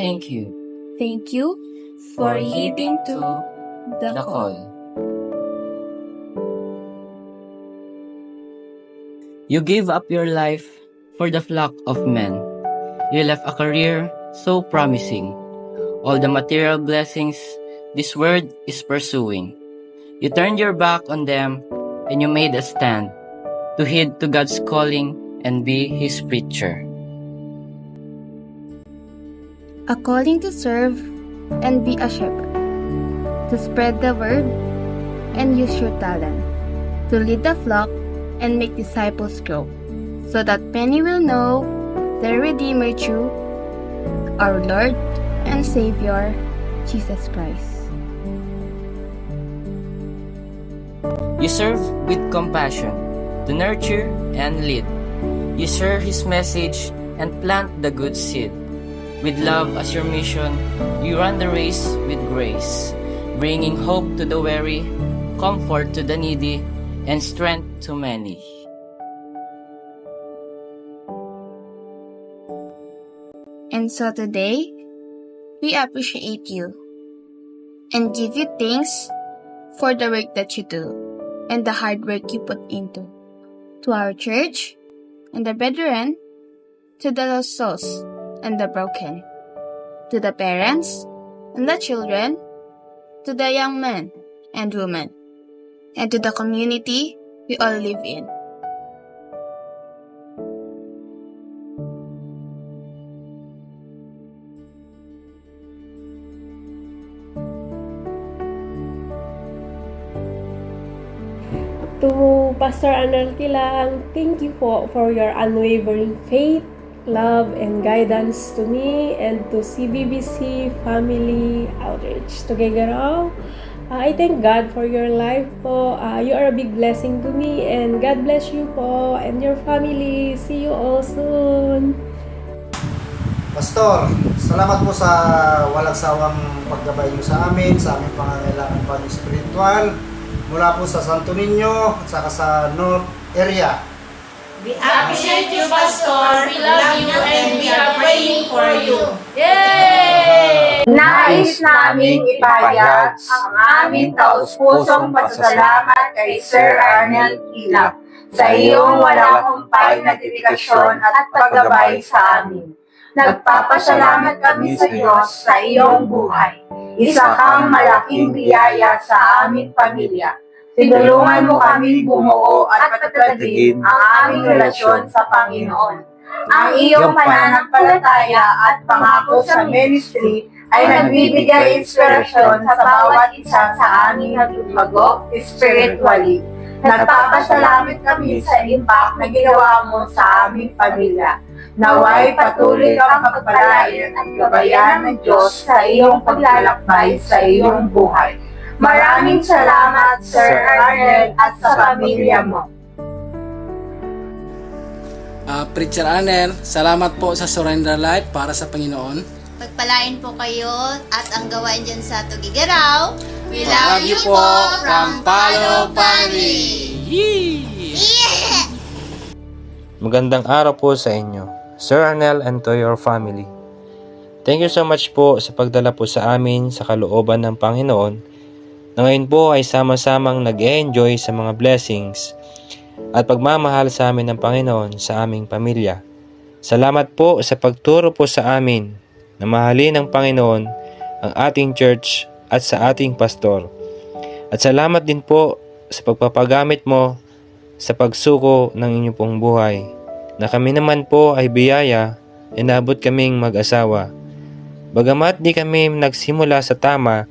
thank you Thank you for heeding to the call. You gave up your life for the flock of men. You left a career so promising, all the material blessings this world is pursuing. You turned your back on them and you made a stand to heed to God's calling and be His preacher. A calling to serve and be a shepherd, to spread the word and use your talent, to lead the flock and make disciples grow, so that many will know the Redeemer true, our Lord and Savior, Jesus Christ. You serve with compassion to nurture and lead. You share His message and plant the good seed. With love as your mission, you run the race with grace, bringing hope to the weary, comfort to the needy, and strength to many. And so today, we appreciate you and give you thanks for the work that you do and the hard work you put into. To our church and the brethren, to the lost souls and the broken, to the parents and the children, to the young men and women, and to the community we all live in. To Pastor Arnel Kilang, thank you po for your unwavering faith, love, and guidance to me and to CBBC Family Outreach. To Gagaraw, I thank God for your life po. You are a big blessing to me and God bless you po and your family. See you all soon. Pastor, salamat po sa walang sawang paggabay niyo sa aming pangangailangan pang spiritual mula po sa Santo Niño at saka sa North area. We appreciate you, Pastor. We love you and we are praying for you. Yay! Nais naming ipahayag ang aming taus-pusong pasasalamat kay Sir Arnel Kilang sa iyong walang humpay na dedikasyon at paggabay sa amin. Nagpapasalamat kami sa Diyos sa iyong buhay. Isa kang malaking biyaya sa aming pamilya. Tinulungan mo kami bumuo at patatagin ang aming relasyon sa Panginoon. Ang iyong pananampalataya at pangako sa ministry ay nagbibigay inspirasyon sa bawat isa sa aming naglumago spiritually. Nagpapasalamat kami sa impact na ginawa mo sa aming pamilya. Naway patuloy kang pagpalain at gabayan ng Diyos sa iyong paglalakbay sa iyong buhay. Maraming salamat, Sir Arnel, at sa pamilya mo. Preacher Arnel, salamat po sa surrender life para sa Panginoon. Pagpalain po kayo at ang gawain dyan sa Tugigaraw. We love you po from Palo Family. Yeah! Magandang araw po sa inyo, Sir Arnel, and to your family. Thank you so much po sa pagdala po sa amin sa kalooban ng Panginoon na ngayon po ay sama-samang nag-enjoy sa mga blessings at pagmamahal sa amin ng Panginoon sa aming pamilya. Salamat po sa pagturo po sa amin na mahalin ng Panginoon ang ating church at sa ating pastor. At salamat din po sa pagpapagamit mo sa pagsuko ng inyong pong buhay, na kami naman po ay biyaya, inabot kaming mag-asawa. Bagamat di kami nagsimula sa tama,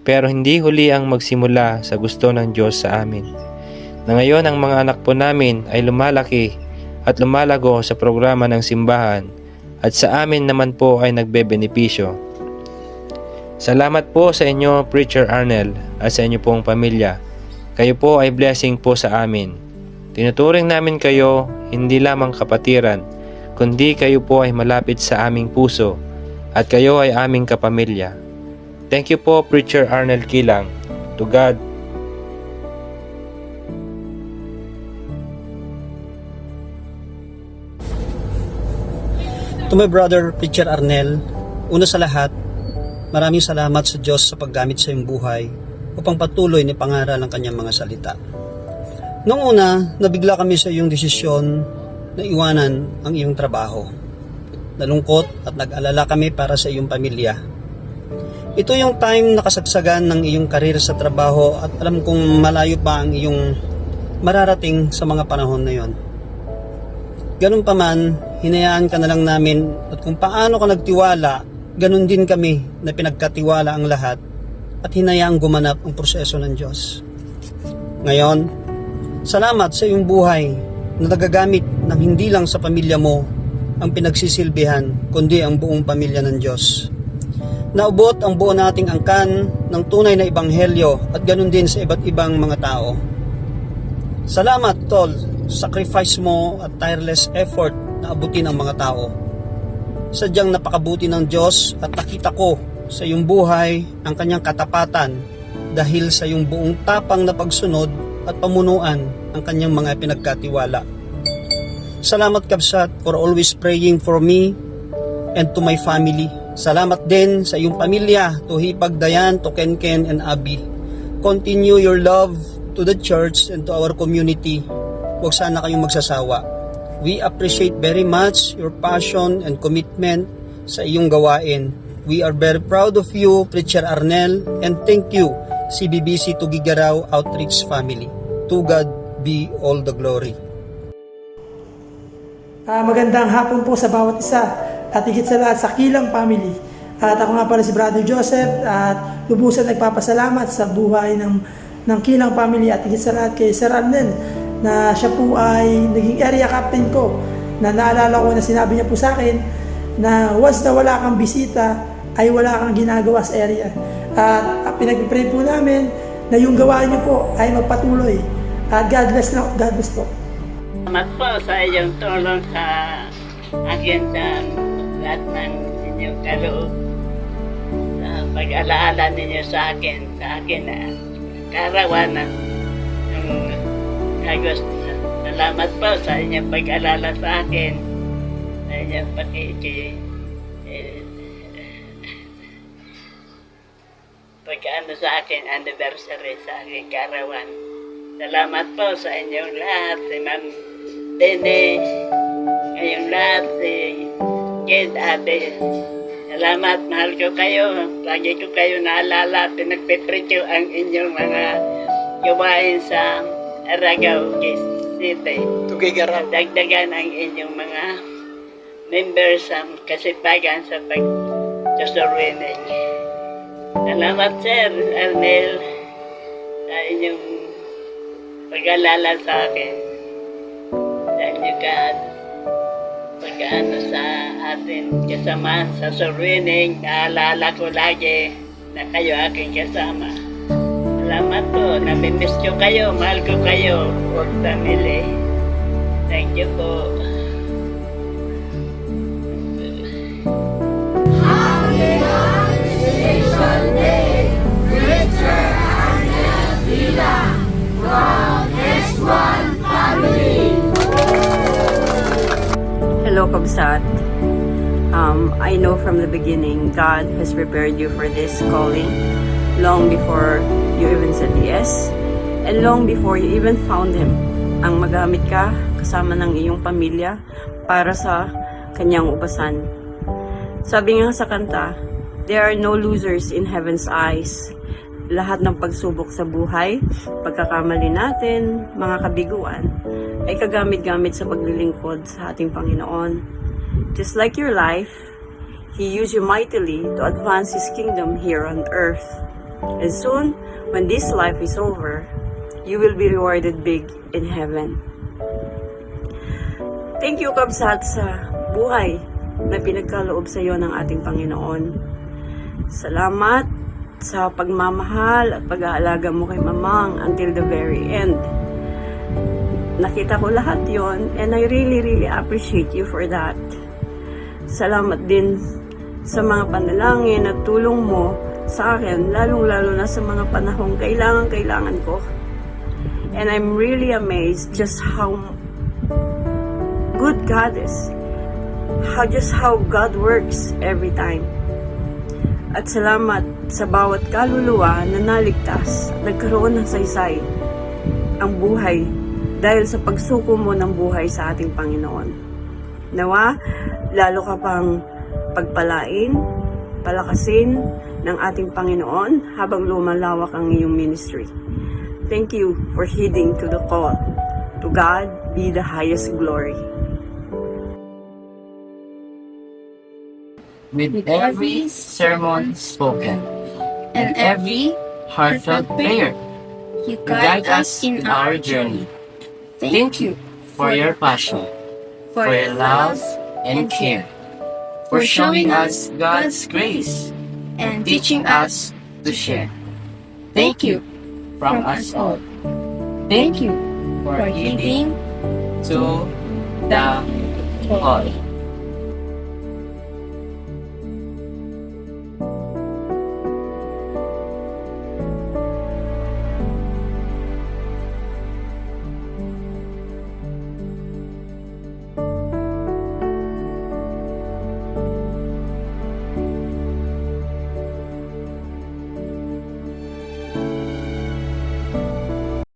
pero hindi huli ang magsimula sa gusto ng Diyos sa amin. Na ngayon ang mga anak po namin ay lumalaki at lumalago sa programa ng simbahan at sa amin naman po ay nagbebenepisyo. Salamat po sa inyo, Preacher Arnel, at sa inyo pong pamilya. Kayo po ay blessing po sa amin. Tinuturing namin kayo hindi lamang kapatiran, kundi kayo po ay malapit sa aming puso at kayo ay aming kapamilya. Thank you po, Preacher Arnel Kilang. To God. To my brother, Preacher Arnel, Una sa lahat, maraming salamat sa Diyos sa paggamit sa iyong buhay upang patuloy ni pangaral ang kanyang mga salita. Noong una, nabigla kami sa iyong desisyon na iwanan ang iyong trabaho. Nalungkot at nag-alala kami para sa iyong pamilya. Ito yung time na kasagsagan ng iyong karir sa trabaho at alam kong malayo pa ang iyong mararating sa mga panahon na yon. Ganun pa man, hinayaan ka na lang namin at kung paano ka nagtiwala, ganun din kami na pinagkatiwala ang lahat at hinayaang gumanap ang proseso ng Diyos. Ngayon, salamat sa iyong buhay na nagagamit ng hindi lang sa pamilya mo ang pinagsisilbihan, kundi ang buong pamilya ng Diyos. Naubot ang buo nating angkan ng tunay na ebanghelyo at ganun din sa iba't ibang mga tao. Salamat, Tol, sacrifice mo at tireless effort na abutin ang mga tao. Sadyang napakabuti ng Diyos at nakita ko sa iyong buhay ang kanyang katapatan dahil sa iyong buong tapang na pagsunod at pamunuan ang kanyang mga pinagkatiwala. Salamat, Kabsat, for always praying for me and to my family. Salamat din sa iyong pamilya, to Hipag, Dayan, to Ken and Abby. Continue your love to the church and to our community. Huwag sana kayong magsasawa. We appreciate very much your passion and commitment sa iyong gawain. We are very proud of you, Preacher Arnel, and thank you, CBBC Tugigaraw Outreach Family. To God be all the glory. Magandang hapon po sa bawat isa at higit sa lahat sa Kilang Family. At ako nga pala si Brother Joseph at lubusan nagpapasalamat sa buhay ng Kilang Family at higit sa lahat kay Sir Arnel na siya po ay naging area captain ko, na naalala ko na sinabi niya po sa akin na once na wala kang bisita ay wala kang ginagawa sa area. At pinag-pray po namin na yung gawain niyo po ay magpatuloy. At God bless po. Salamat po sa iyong tulong sa akin sa lahat ng inyong kaloob. Sa pag-alaala ninyo sa akin na karawanan. Salamat po sa inyong pag-alala sa akin. Sa inyong pag-ano sa akin, anniversary sa aking karawan. Salamat po sa inyong lahat, si Ma'am Dene, kayong lahat, si Kid, Ate. Salamat, mahal ko kayo. Lagi ko kayo naalala, pinagpiprecho ang inyong mga gawain sa Aragao City. Tugigaraw. Dagdagan ang inyong mga members sa kasipagan sa pag-josurwinig. Salamat, Sir Arnel, sa inyong pag-alala sa akin. Sa inyo pag-ano sa atin kasama sa surwinig, naalala ko lagi na kayo aking kasama. Salamat po, namimiss ko kayo, mahal ko kayo, work family. Thank you po. Happy Appreciation Day, Preacher Arnel Villa, from S1 Family. Hello, Kabsat. I know from the beginning God has prepared you for this calling long before you even said yes and long before you even found Him. Ang magamit ka kasama ng iyong pamilya para sa kanyang ubasan. Sabi nga sa kanta, there are no losers in heaven's eyes. Lahat ng pagsubok sa buhay, pagkakamali natin, mga kabiguan, ay kagamit-gamit sa paglilingkod sa ating Panginoon. Just like your life, He used you mightily to advance His kingdom here on earth. And soon, when this life is over, you will be rewarded big in heaven. Thank you, Kabsat, sa buhay na pinagkaloob sa iyo ng ating Panginoon. Salamat sa pagmamahal at pag-aalaga mo kay Mamang until the very end. Nakita ko lahat yon and I really appreciate you for that. Salamat din sa mga panalangin at tulong mo sa akin, lalong-lalo na sa mga panahong kailangan ko. And I'm really amazed just how good God is. How God works every time. At salamat sa bawat kaluluwa na naligtas at nagkaroon ng saysay ang buhay dahil sa pagsuko mo ng buhay sa ating Panginoon. Nawa, lalo ka pang pagpalain, palakasin ng ating Panginoon habang lumalawak ang iyong ministry. Thank you for heeding to the call. To God be the highest glory. With every sermon spoken and every heartfelt prayer, you guide us in our journey. Thank you for your passion, for your love and care, for showing us God's grace and teaching us to share. Thank you from us all. Thank you for heeding to the call.